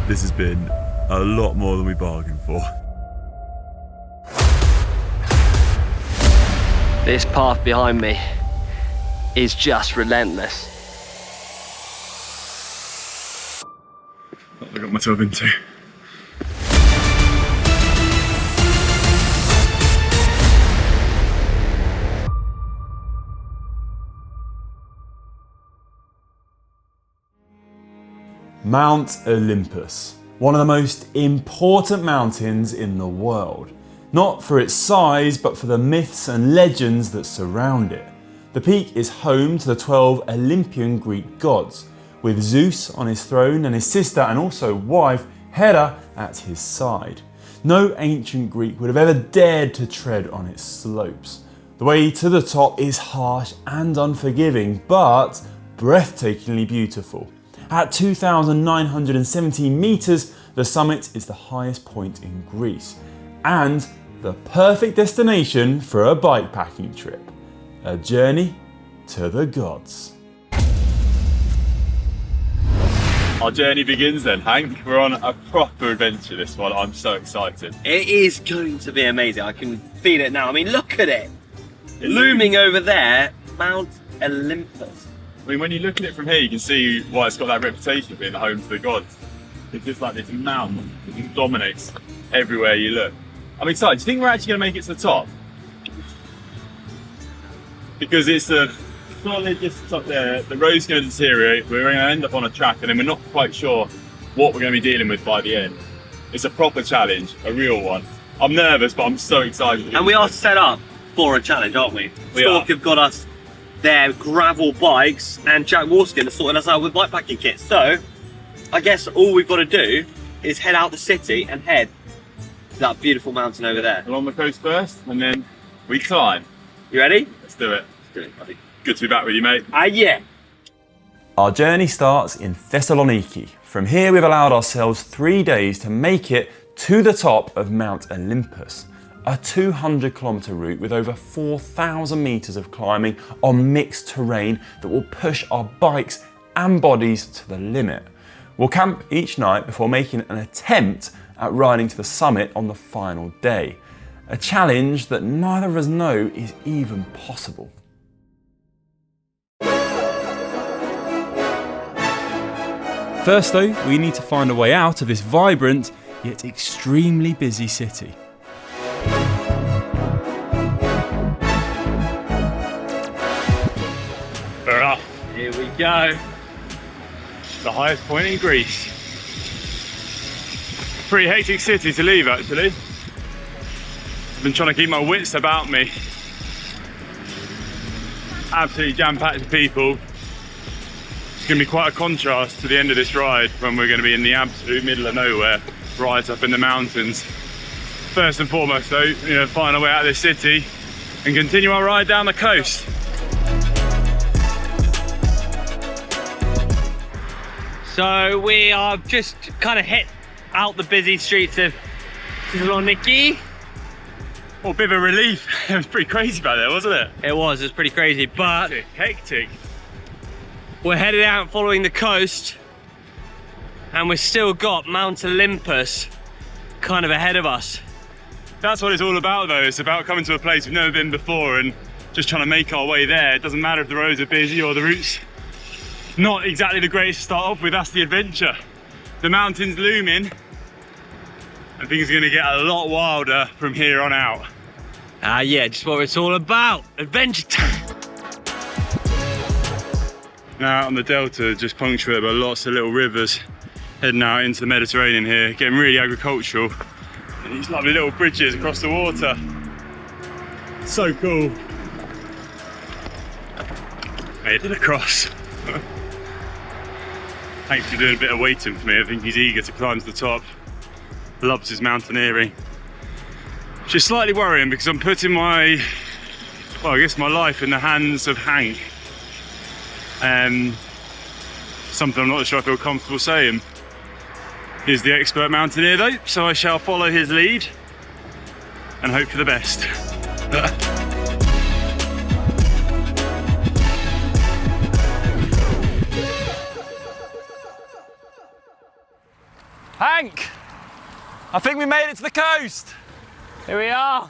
This has been a lot more than we bargained for. This path behind me is just relentless. What have I got myself into? Mount Olympus, one of the most important mountains in the world. Not for its size, but for the myths and legends that surround it. The peak is home to the 12 Olympian Greek gods, with Zeus on his throne and his sister and also wife Hera at his side. No ancient Greek would have ever dared to tread on its slopes. The way to the top is harsh and unforgiving, but breathtakingly beautiful. At 2,917 meters, the summit is the highest point in Greece and the perfect destination for a bikepacking trip. A journey to the gods. Our journey begins then, Hank. We're on a proper adventure this one. I'm so excited. It is going to be amazing. I can feel it now. I mean, look at it. Looming over there, Mount Olympus. I mean, when you look at it from here, you can see why it's got that reputation of being the home to the gods. It's just like this mountain that just dominates everywhere you look. I'm excited. Do you think we're actually going to make it to the top? Because it's solid just up there. The road's going to deteriorate. We're going to end up on a track, and then we're not quite sure what we're going to be dealing with by the end. It's a proper challenge, a real one. I'm nervous, but I'm so excited. And we are set up for a challenge, aren't we? Stork have got us their gravel bikes, and Jack Warskin is sorting us out with bikepacking kits. So I guess all we've got to do is head out the city and head to that beautiful mountain over there. Along the coast first, and then we climb. You ready? Let's do it. Good to be back with you, mate. Yeah. Our journey starts in Thessaloniki. From here, we've allowed ourselves 3 days to make it to the top of Mount Olympus. A 200-kilometer route with over 4,000 meters of climbing on mixed terrain that will push our bikes and bodies to the limit. We'll camp each night before making an attempt at riding to the summit on the final day. A challenge that neither of us know is even possible. First though, we need to find a way out of this vibrant yet extremely busy city. We're up. Here we go. The highest point in Greece. Pretty hectic city to leave actually. I've been trying to keep my wits about me. Absolutely jam-packed with people. It's going to be quite a contrast to the end of this ride when we're going to be in the absolute middle of nowhere, right up in the mountains. First and foremost though, find our way out of this city and continue our ride down the coast. So we are just kind of hit out the busy streets of Thessaloniki. Oh, a bit of a relief. It was pretty crazy back there, wasn't it? It was pretty crazy, but hectic. We're headed out following the coast, and we've still got Mount Olympus kind of ahead of us. That's what it's all about though. It's about coming to a place we've never been before and just trying to make our way there. It doesn't matter if the roads are busy or the route's not exactly the greatest to start off with. That's the adventure. The mountain's looming and things are going to get a lot wilder from here on out. Yeah, just what it's all about. Adventure time. Now on the delta, just punctuated by lots of little rivers heading out into the Mediterranean here, getting really agricultural. And these lovely little bridges across the water. So cool. Made it across. Thanks for doing a bit of waiting for me. I think he's eager to climb to the top. Loves his mountaineering. Which is slightly worrying because I'm putting my life in the hands of Hank. Something I'm not sure I feel comfortable saying. He's the expert mountaineer though, so I shall follow his lead and hope for the best. Hank! I think we made it to the coast! Here we are.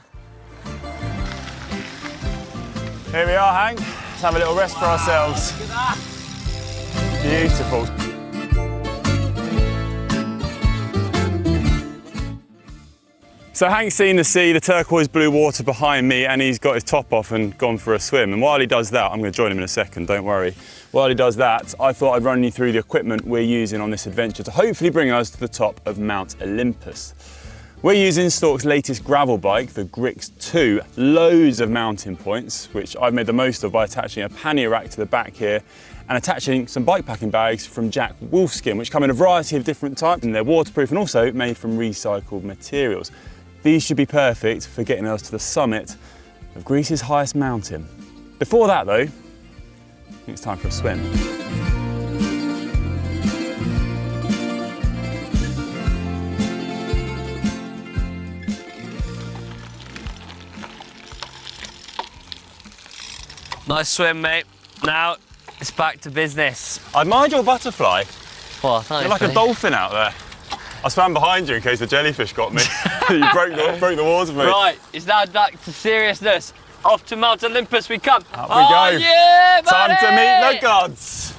Here we are, Hank. Let's have a little rest for ourselves. Look at that. Beautiful. So Hank's seen the sea, the turquoise blue water behind me, and he's got his top off and gone for a swim. And while he does that, I'm going to join him in a second, don't worry. While he does that, I thought I'd run you through the equipment we're using on this adventure to hopefully bring us to the top of Mount Olympus. We're using Stork's latest gravel bike, the Grix 2, loads of mounting points, which I've made the most of by attaching a pannier rack to the back here and attaching some bikepacking bags from Jack Wolfskin, which come in a variety of different types, and they're waterproof and also made from recycled materials. These should be perfect for getting us to the summit of Greece's highest mountain. Before that though, I think it's time for a swim. Nice swim, mate. Now it's back to business. I admired your butterfly. Well, thanks, You're like a dolphin out there. I swam behind you in case the jellyfish got me. You broke the water, mate. Right, it's now back to seriousness. Off to Mount Olympus we come. Up we go. Yeah, buddy! Time to meet the gods.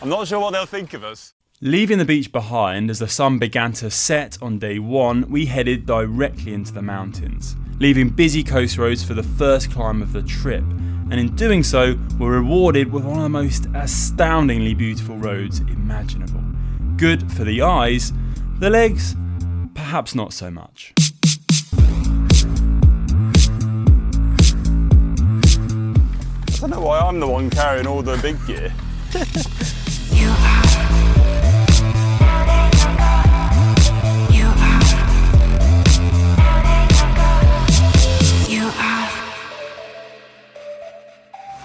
I'm not sure what they'll think of us. Leaving the beach behind as the sun began to set on day one, we headed directly into the mountains, leaving busy coast roads for the first climb of the trip. And in doing so, we're rewarded with one of the most astoundingly beautiful roads imaginable. Good for the eyes, the legs, perhaps not so much. I don't know why I'm the one carrying all the big gear.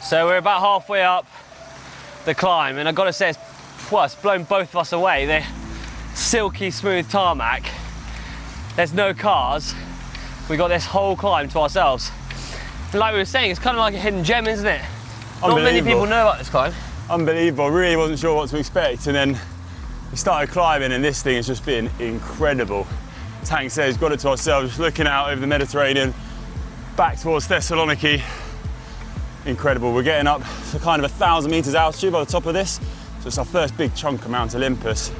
So we're about halfway up the climb, and I've got to say, it's blown both of us away. The silky smooth tarmac, there's no cars, we got this whole climb to ourselves. And like we were saying, it's kind of like a hidden gem, isn't it? Not many people know about this climb. Unbelievable, really wasn't sure what to expect, and then we started climbing and this thing has just been incredible. As Hank says, got it to ourselves, just looking out over the Mediterranean, back towards Thessaloniki. Incredible, we're getting up to kind of 1,000 meters altitude by the top of this, so it's our first big chunk of Mount Olympus.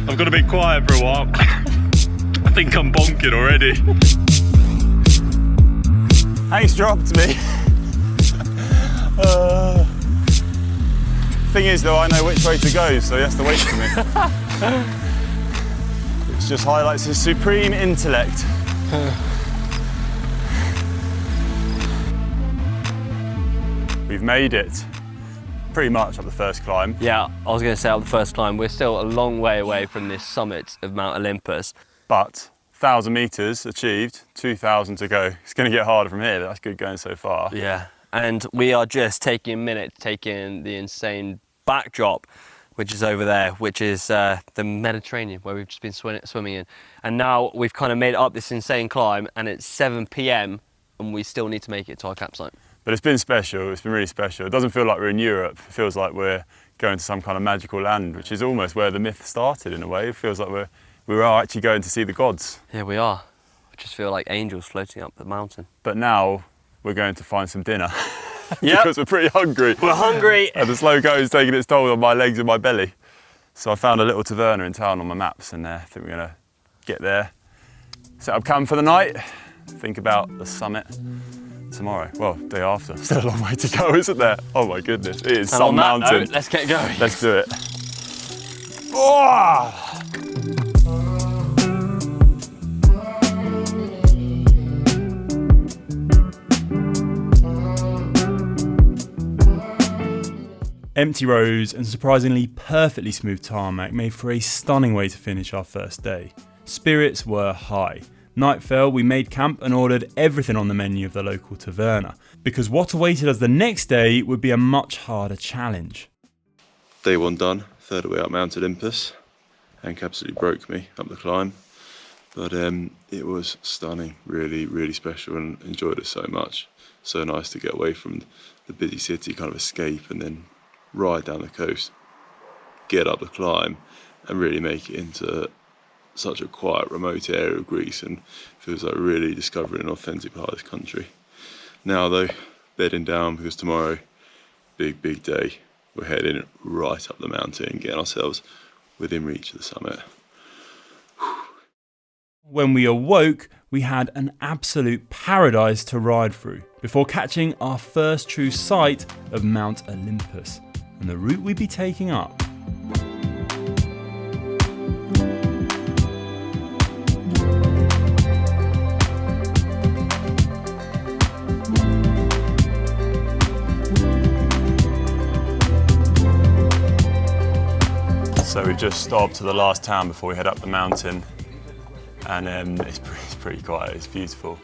I've got to be quiet for a while. I think I'm bonking already. Hank's dropped me. Thing is though, I know which way to go, so he has to wait for me. Which just highlights his supreme intellect. We've made it. Pretty much up the first climb. Yeah, I was going to say up the first climb, we're still a long way away from this summit of Mount Olympus. But 1,000 meters achieved, 2,000 to go. It's going to get harder from here, but that's good going so far. Yeah, and we are just taking a minute to take in the insane backdrop, which is over there, which is the Mediterranean, where we've just been swimming in. And now we've kind of made up this insane climb, and it's 7 p.m, and we still need to make it to our campsite. But it's been special, it's been really special. It doesn't feel like we're in Europe, it feels like we're going to some kind of magical land, which is almost where the myth started in a way. It feels like we are actually going to see the gods. Yeah, we are. I just feel like angels floating up the mountain. But now we're going to find some dinner. Because we're pretty hungry. We're hungry. And the slow go is taking its toll on my legs and my belly. So I found a little taverna in town on my maps, and I think we're going to get there, set up camp for the night, think about the summit tomorrow. Well, day after. Still a long way to go, isn't there? Oh my goodness, it is some mountain. Note, let's get going. Let's do it. Oh! Empty roads and surprisingly perfectly smooth tarmac made for a stunning way to finish our first day. Spirits were high. Night fell, we made camp and ordered everything on the menu of the local taverna, because what awaited us the next day would be a much harder challenge. Day one done, third way up Mount Olympus. Hank absolutely broke me up the climb. But it was stunning, really, really special, and enjoyed it so much. So nice to get away from the busy city, kind of escape, and then ride down the coast, get up the climb, and really make it into such a quiet, remote area of Greece, and feels like really discovering an authentic part of this country. Now though, bedding down, because tomorrow, big day. We're heading right up the mountain, getting ourselves within reach of the summit. When we awoke, we had an absolute paradise to ride through before catching our first true sight of Mount Olympus and the route we'd be taking up. So we've just stopped to the last town before we head up the mountain, and it's pretty quiet, it's beautiful.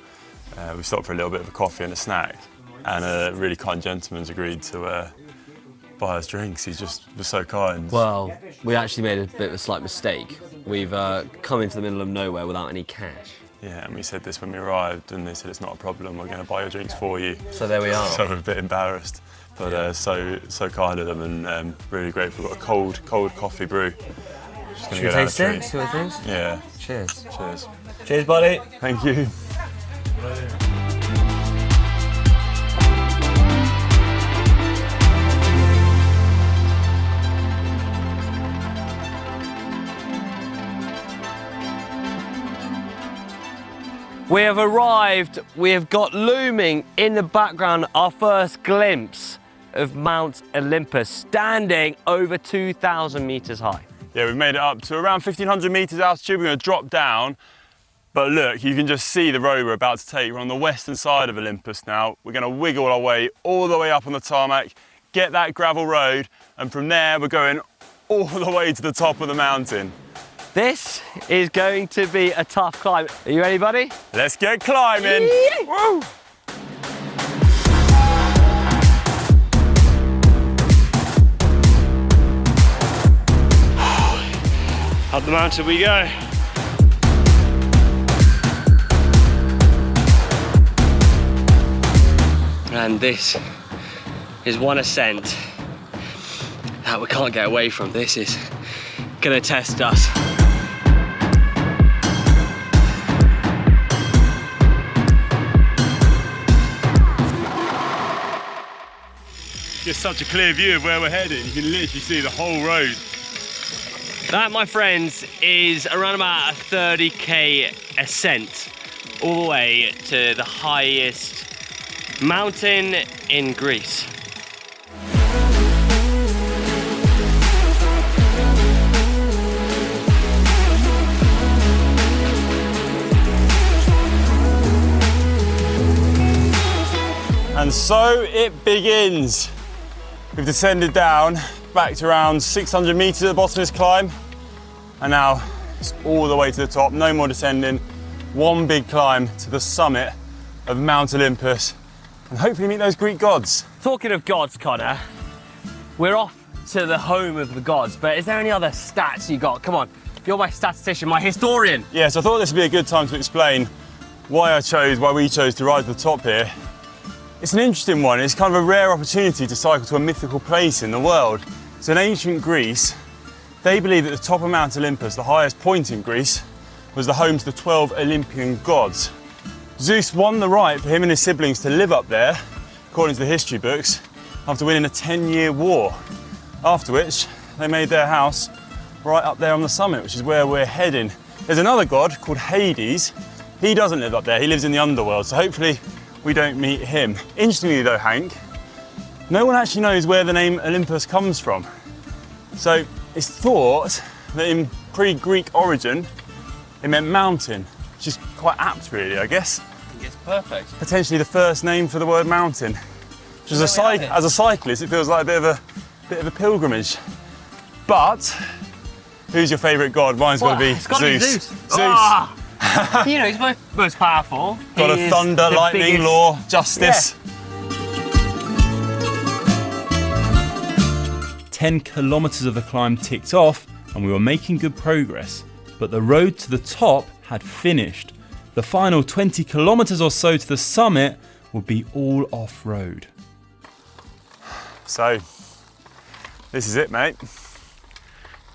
We stopped for a little bit of a coffee and a snack, and a really kind gentleman's agreed to buy us drinks. He just was so kind. Well, we actually made a bit of a slight mistake. We've come into the middle of nowhere without any cash. Yeah, and we said this when we arrived, and they said it's not a problem, we're going to buy your drinks for you. So there we are. So we're a bit embarrassed. But so kind of them, and really grateful. We've got a cold coffee brew. Should we taste it? See what it is? Yeah. Cheers. Cheers. Cheers, buddy. Thank you. We have arrived. We have got looming in the background our first glimpse of Mount Olympus, standing over 2,000 meters high. Yeah, we've made it up to around 1,500 meters altitude. We're going to drop down, but look, you can just see the road we're about to take. We're on the western side of Olympus now. We're going to wiggle our way all the way up on the tarmac, get that gravel road, and from there we're going all the way to the top of the mountain. This is going to be a tough climb. Are you ready, buddy? Let's get climbing. Woo! Up the mountain we go. And this is one ascent that we can't get away from. This is gonna test us. Just such a clear view of where we're heading. You can literally see the whole road. That, my friends, is around about a 30k ascent all the way to the highest mountain in Greece. And so it begins. We've descended down back to around 600 meters at the bottom of this climb, and now it's all the way to the top. No more descending. One big climb to the summit of Mount Olympus, and hopefully meet those Greek gods. Talking of gods, Connor, we're off to the home of the gods, but is there any other stats you got? Come on, you're my statistician, my historian. Yeah, so I thought this would be a good time to explain why we chose to ride to the top here. It's an interesting one. It's kind of a rare opportunity to cycle to a mythical place in the world. So in ancient Greece, they believed that the top of Mount Olympus, the highest point in Greece, was the home to the 12 Olympian gods. Zeus won the right for him and his siblings to live up there, according to the history books, after winning a 10-year war. After which, they made their house right up there on the summit, which is where we're heading. There's another god called Hades. He doesn't live up there, he lives in the underworld, so hopefully we don't meet him. Interestingly though, Hank, no one actually knows where the name Olympus comes from. So it's thought that in pre-Greek origin, it meant mountain, which is quite apt really, I guess. I think it's perfect. Potentially the first name for the word mountain. Which as a cyclist, it feels like a bit of a pilgrimage. But who's your favourite god? Mine's got to be Zeus. Zeus. Ah! You know, he's most powerful. God of thunder, lightning, law, justice. Yeah. 10 kilometres of the climb ticked off and we were making good progress, but the road to the top had finished. The final 20 kilometers or so to the summit would be all off-road. So, this is it, mate.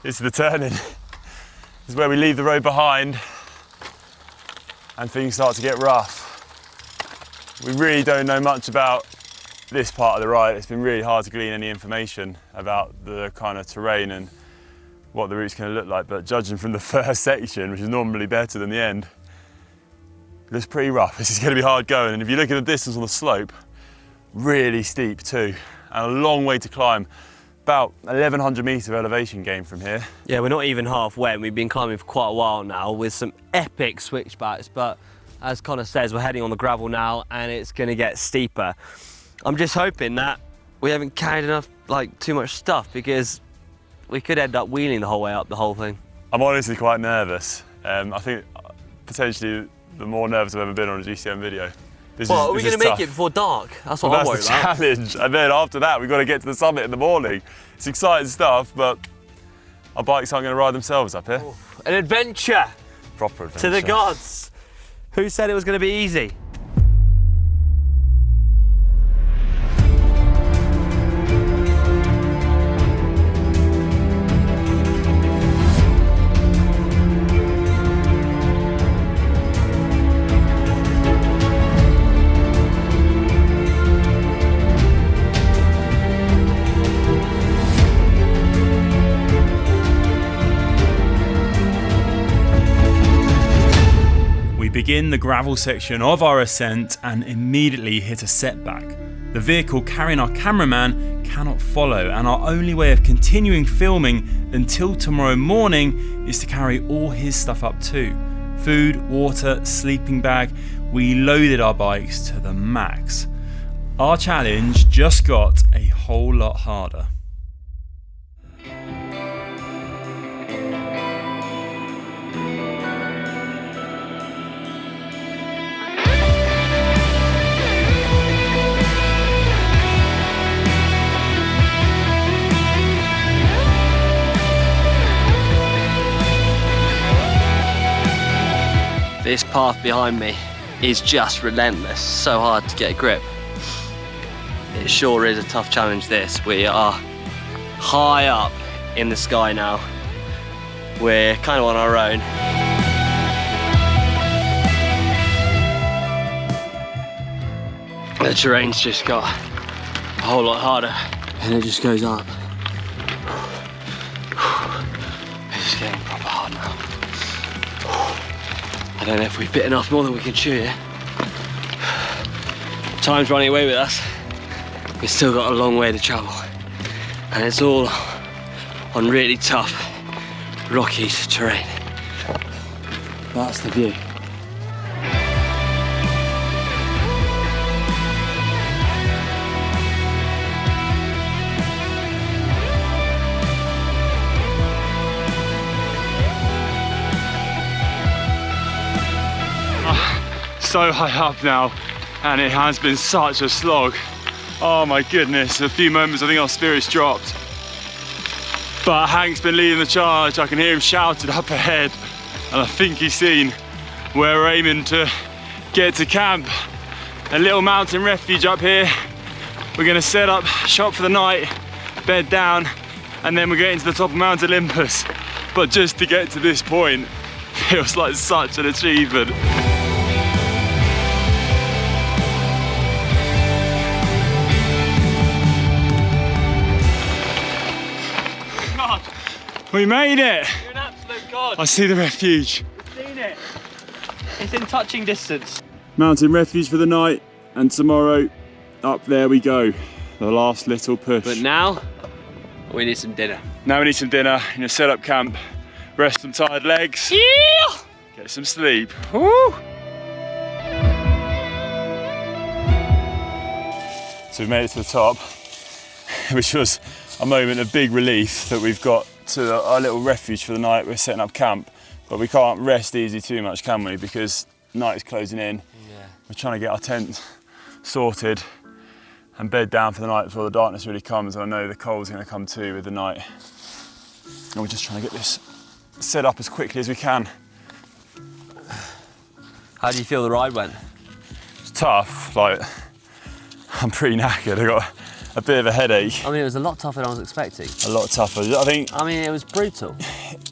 This is the turning. This is where we leave the road behind and things start to get rough. We really don't know much about this part of the ride. It's been really hard to glean any information about the kind of terrain and what the route's going to look like, but judging from the first section, which is normally better than the end, it looks pretty rough. This is going to be hard going, and if you look at the distance on the slope, really steep too, and a long way to climb. About 1,100 metres of elevation gain from here. Yeah, we're not even halfway, and we've been climbing for quite a while now with some epic switchbacks, but as Conor says, we're heading on the gravel now and it's going to get steeper. I'm just hoping that we haven't carried enough, too much stuff, because we could end up wheeling the whole way up the whole thing. I'm honestly quite nervous. I think potentially the more nervous I've ever been on a GCM video. Are we going to make it before dark? That's what I'm worried about. That's the challenge. And then after that, we've got to get to the summit in the morning. It's exciting stuff, but our bikes aren't going to ride themselves up here. An adventure! Proper adventure. To the gods! Who said it was going to be easy? Begin the gravel section of our ascent and immediately hit a setback. The vehicle carrying our cameraman cannot follow, and our only way of continuing filming until tomorrow morning is to carry all his stuff up too. Food, water, sleeping bag. We loaded our bikes to the max. Our challenge just got a whole lot harder. This path behind me is just relentless, so hard to get a grip. It sure is a tough challenge, this. We are high up in the sky now. We're kind of on our own. The terrain's just got a whole lot harder and it just goes up. This is getting proper hard now. I don't know if we've bitten off more than we can chew here. Time's running away with us. We've still got a long way to travel. And it's all on really tough, rocky terrain. That's the view. So high up now, and it has been such a slog. Oh my goodness, a few moments I think our spirits dropped. But Hank's been leading the charge. I can hear him shouted up ahead, and I think he's seen where we're aiming to get to camp. A little mountain refuge up here. We're gonna set up shop for the night, bed down, and then we're getting to the top of Mount Olympus. But just to get to this point feels like such an achievement. We made it! You're an absolute god. I see the refuge. We've seen it. It's in touching distance. Mountain refuge for the night, and tomorrow, up there we go. The last little push. But now, we need some dinner. Now we need some dinner, and set up camp, rest some tired legs, Yeah! get some sleep. Woo! So we've made it to the top, which was a moment of big relief that we've got to our little refuge for the night. We're setting up camp, but we can't rest easy too much, can we? Because night is closing in. Yeah. We're trying to get our tent sorted and bed down for the night before the darkness really comes. And I know the cold's going to come too with the night. And we're just trying to get this set up as quickly as we can. How do you feel the ride went? It's tough, like, I'm pretty knackered. I got a bit of a headache. I mean, it was a lot tougher than I was expecting. A lot tougher. I think. I mean, it was brutal.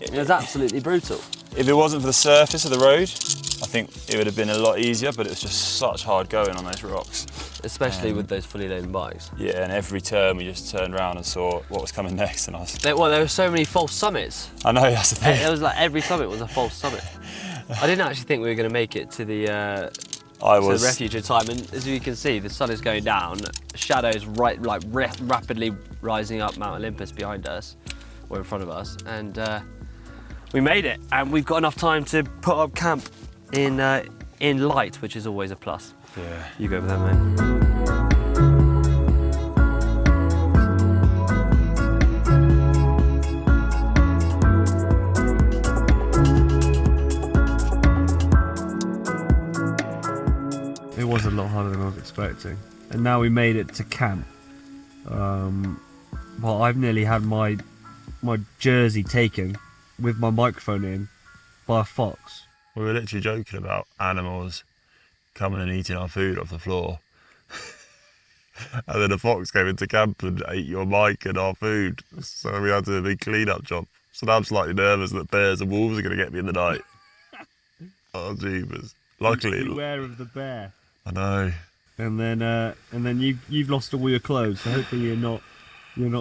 It was absolutely brutal. If it wasn't for the surface of the road, I think it would have been a lot easier, but it was just such hard going on those rocks. Especially with those fully loaded bikes. Yeah, and every turn we just turned around and saw what was coming next, and I was... There were so many false summits. I know, that's the thing. It was like every summit was a false summit. I didn't actually think we were going to make it to the refuge in time, and as you can see, the sun is going down, shadows rapidly rising up Mount Olympus behind us, or in front of us, and we made it, and we've got enough time to put up camp in light, which is always a plus. Yeah. You go with that, mate. It was a lot harder than I was expecting. And now we made it to camp. Well, I've nearly had my jersey taken with my microphone in by a fox. We were literally joking about animals coming and eating our food off the floor. And then a fox came into camp and ate your mic and our food. So we had to do a big clean-up job. So now I'm slightly nervous that bears and wolves are going to get me in the night. Oh, jeepers. Luckily... Beware of the bear. I know. And then you've lost all your clothes, so hopefully you're not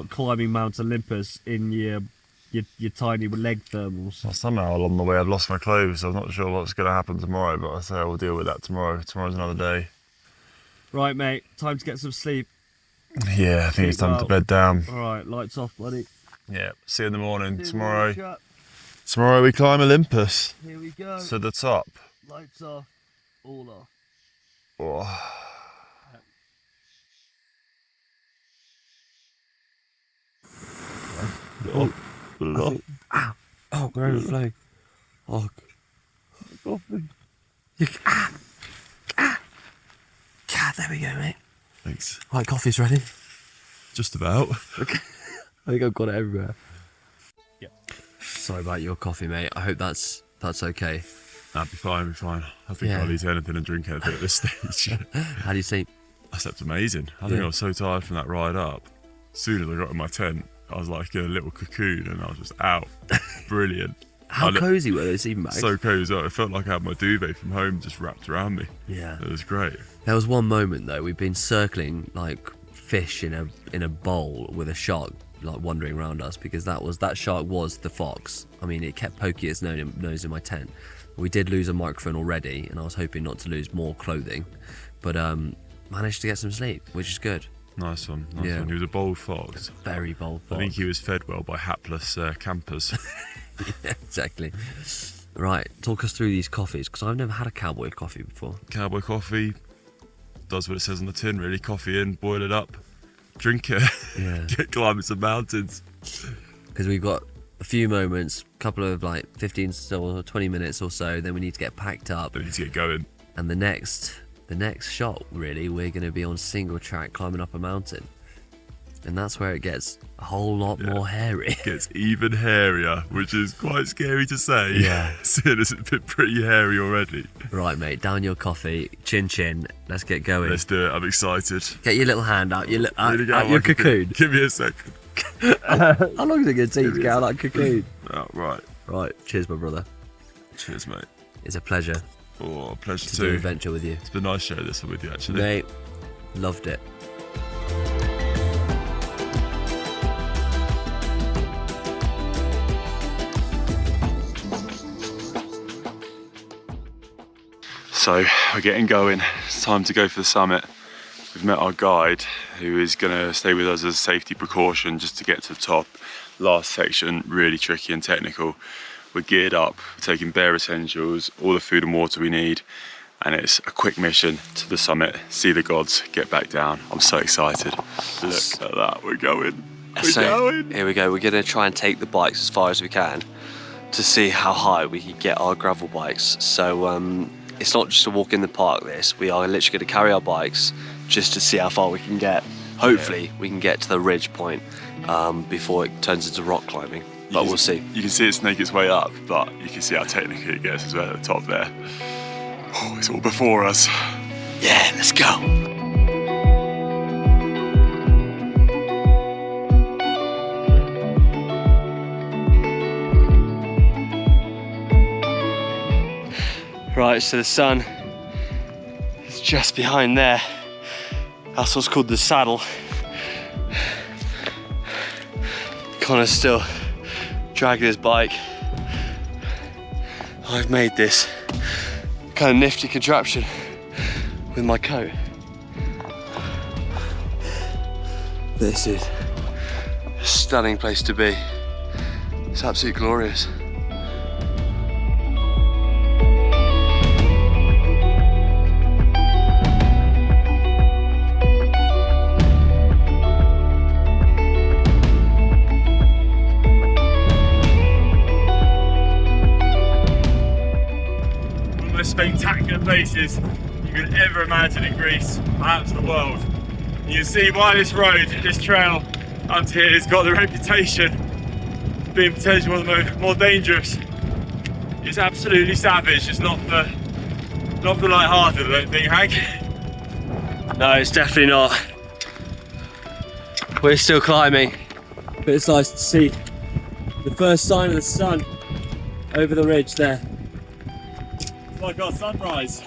climbing Mount Olympus in your tiny leg thermals. Well, somehow along the way I've lost my clothes, so I'm not sure what's going to happen tomorrow, but I say I will deal with that tomorrow. Tomorrow's another day. Right, mate, time to get some sleep. Yeah, I think it's time to bed down. All right, lights off, buddy. Yeah, see you in the morning. Tomorrow we climb Olympus. Here we go. To the top. Lights off, all off. Oh. Oh, we're overflowing. Oh, coffee. There we go, mate. Thanks. Right, coffee's ready. Just about. Okay. I think I've got it everywhere. Yeah. Sorry about your coffee, mate. I hope that's okay. That'd be fine, I think I'll eat anything and drink anything at this stage. How do you sleep? I slept amazing. I think I was so tired from that ride up. As soon as I got in my tent, I was like in a little cocoon and I was just out. Brilliant. How cosy were those sleeping bags? So cozy. It felt like I had my duvet from home just wrapped around me. Yeah. It was great. There was one moment though, we've been circling like fish in a bowl with a shark like wandering around us, because that shark was the fox. I mean, it kept poking its nose in my tent. We did lose a microphone already, and I was hoping not to lose more clothing, but managed to get some sleep, which is good. Nice one. He was a bold fox. Very bold fox. I think he was fed well by hapless campers. Yeah, exactly. Right, talk us through these coffees, because I've never had a cowboy coffee before. Cowboy coffee does what it says on the tin, really. Coffee in, boil it up, drink it, get climbing some mountains. Because we've got a few moments, a couple of like 15 or 20 minutes or so, then we need to get packed up. We need to get going. And the next shot, really, we're going to be on single track climbing up a mountain. And that's where it gets a whole lot more hairy. It gets even hairier, which is quite scary to say. Yeah. Seeing as it's been pretty hairy already. Right, mate, down your coffee, chin chin, let's get going. Let's do it, I'm excited. Get your little hand out your cocoon. Give me a second. How long is it going to take to get out of that cocoon? Oh, right. Right, cheers, my brother. Cheers, mate. It's a pleasure. Oh, a pleasure to do an adventure with you. It's been nice sharing this one with you, actually. Mate, loved it. So we're getting going. It's time to go for the summit. We've met our guide, who is going to stay with us as a safety precaution just to get to the top. Last section, really tricky and technical. We're geared up, we're taking bare essentials, all the food and water we need, and it's a quick mission to the summit, see the gods, get back down. I'm so excited. Look at that, we're going. We're going. Here we go, we're going to try and take the bikes as far as we can to see how high we can get our gravel bikes. So it's not just a walk in the park, this. We are literally going to carry our bikes just to see how far we can get. Hopefully we can get to the ridge point before it turns into rock climbing. But we'll see. You can see it snake its way up, but you can see how technical it gets as well at the top there. Oh, it's all before us. Yeah, let's go. Right, so the sun is just behind there. That's what's called the saddle. Connor's still dragging his bike. I've made this kind of nifty contraption with my coat. This is a stunning place to be. It's absolutely glorious. Spectacular places you could ever imagine in Greece, perhaps the world. You can see why this road, this trail up to here has got the reputation of being potentially one of the more dangerous. It's absolutely savage. It's not for light-hearted, I don't think, Hank. No, it's definitely not. We're still climbing, but it's nice to see the first sign of the sun over the ridge there. It's like our sunrise.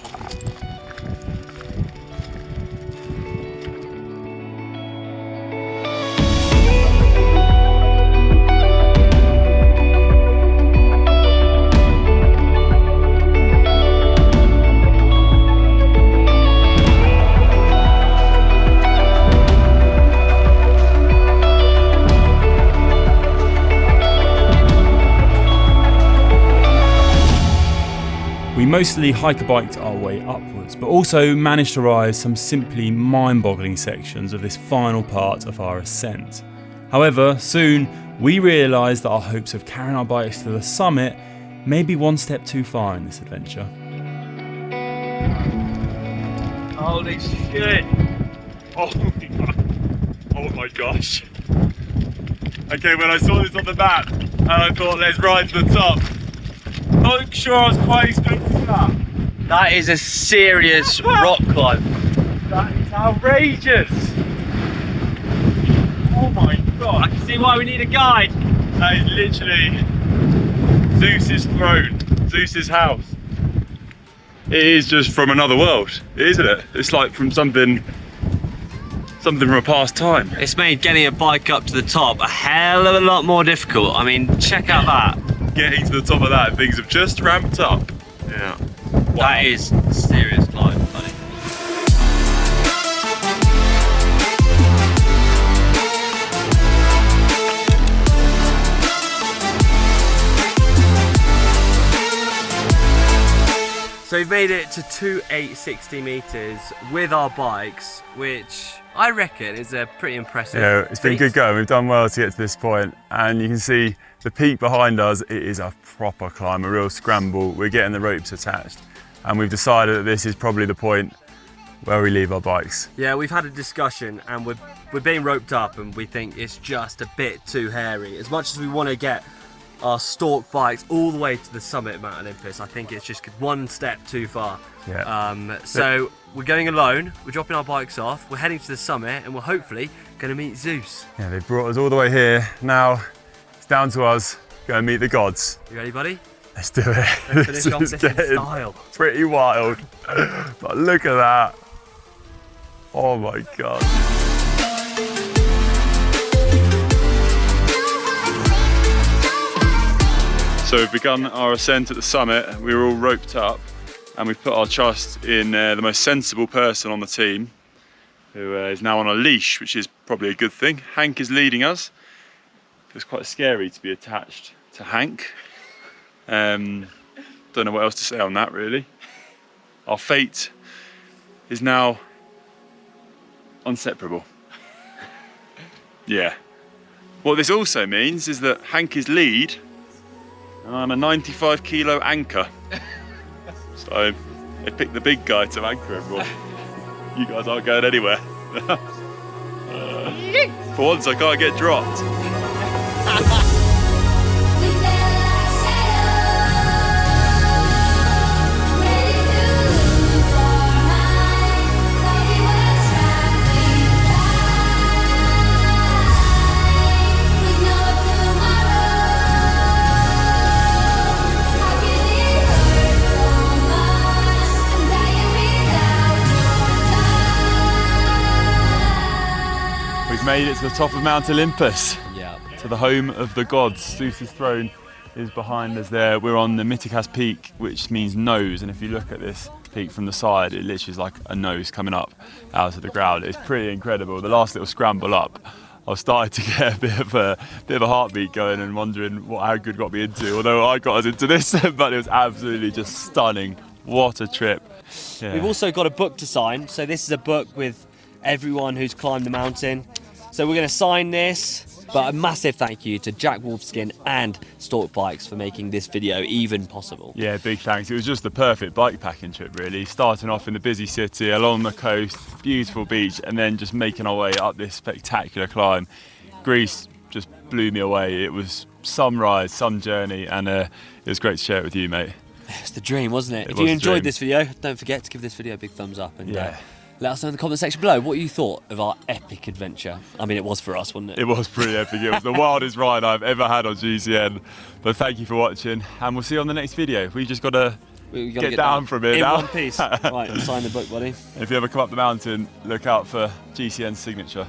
We mostly hike-a-biked our way upwards, but also managed to rise some simply mind-boggling sections of this final part of our ascent. However, soon we realised that our hopes of carrying our bikes to the summit may be one step too far in this adventure. Holy shit! Oh my gosh. Okay, when I saw this on the map, and I thought, let's ride to the top. Not sure I was quite expecting that. That is a serious rock climb. That is outrageous. Oh my god. I can see why we need a guide. That is literally Zeus's throne, Zeus's house. It is just from another world, isn't it? It's like from something from a past time. It's made getting a bike up to the top a hell of a lot more difficult. I mean, check out that. Getting to the top of that, things have just ramped up. Yeah. Wow. That is a serious climb, buddy. So we've made it to 2860 meters with our bikes, which I reckon is a pretty impressive Yeah, it's been feat. good going. We've done well to get to this point, and you can see the peak behind us. It is a proper climb, a real scramble. We're getting the ropes attached, and we've decided that this is probably the point where we leave our bikes. Yeah, we've had a discussion, and we're being roped up, and we think it's just a bit too hairy. As much as we want to get our stalk bikes all the way to the summit of Mount Olympus, I think it's just one step too far. Yeah. So we're going alone, we're dropping our bikes off, we're heading to the summit, and we're hopefully going to meet Zeus. Yeah, they brought us all the way here. Now it's down to us. Go and meet the gods. You ready, buddy? Let's do it. Let's finish off is this in getting style. pretty wild. But look at that. Oh my god. So we've begun our ascent at the summit. We were all roped up, and we've put our trust in the most sensible person on the team, who is now on a leash, which is probably a good thing. Hank is leading us. It's quite scary to be attached to Hank. Don't know what else to say on that, really. Our fate is now inseparable. Yeah. What this also means is that Hank is lead, and I'm a 95 kilo anchor. So they picked the big guy to anchor everyone. You guys aren't going anywhere. For once I can't get dropped. We've made it to the top of Mount Olympus, Yeah. to the home of the gods. Zeus's throne is behind us there. We're on the mythical peak, which means nose, and if you look at this peak from the side, it literally is like a nose coming up out of the ground. It's pretty incredible. The last little scramble up, I started to get a bit of a heartbeat going and wondering how good got me into, although I got us into this, but it was absolutely just stunning. What a trip. Yeah. We've also got a book to sign. So this is a book with everyone who's climbed the mountain. So we're going to sign this. But a massive thank you to Jack Wolfskin and Stalk Bikes for making this video even possible. Yeah, big thanks. It was just the perfect bikepacking trip, really. Starting off in the busy city, along the coast, beautiful beach, and then just making our way up this spectacular climb. Greece just blew me away. It was some ride, some journey, and it was great to share it with you, mate. It's the dream, wasn't it? It If was you the enjoyed dream. this video, don't forget to give this video a big thumbs up and Yeah. let us know in the comment section below what you thought of our epic adventure. I mean, it was for us, wasn't it? It was pretty epic. It was the wildest ride I've ever had on GCN. But thank you for watching, and we'll see you on the next video. We just got to We gotta get down from here in now. one piece. Right, sign the book, buddy. If you ever come up the mountain, look out for GCN's signature.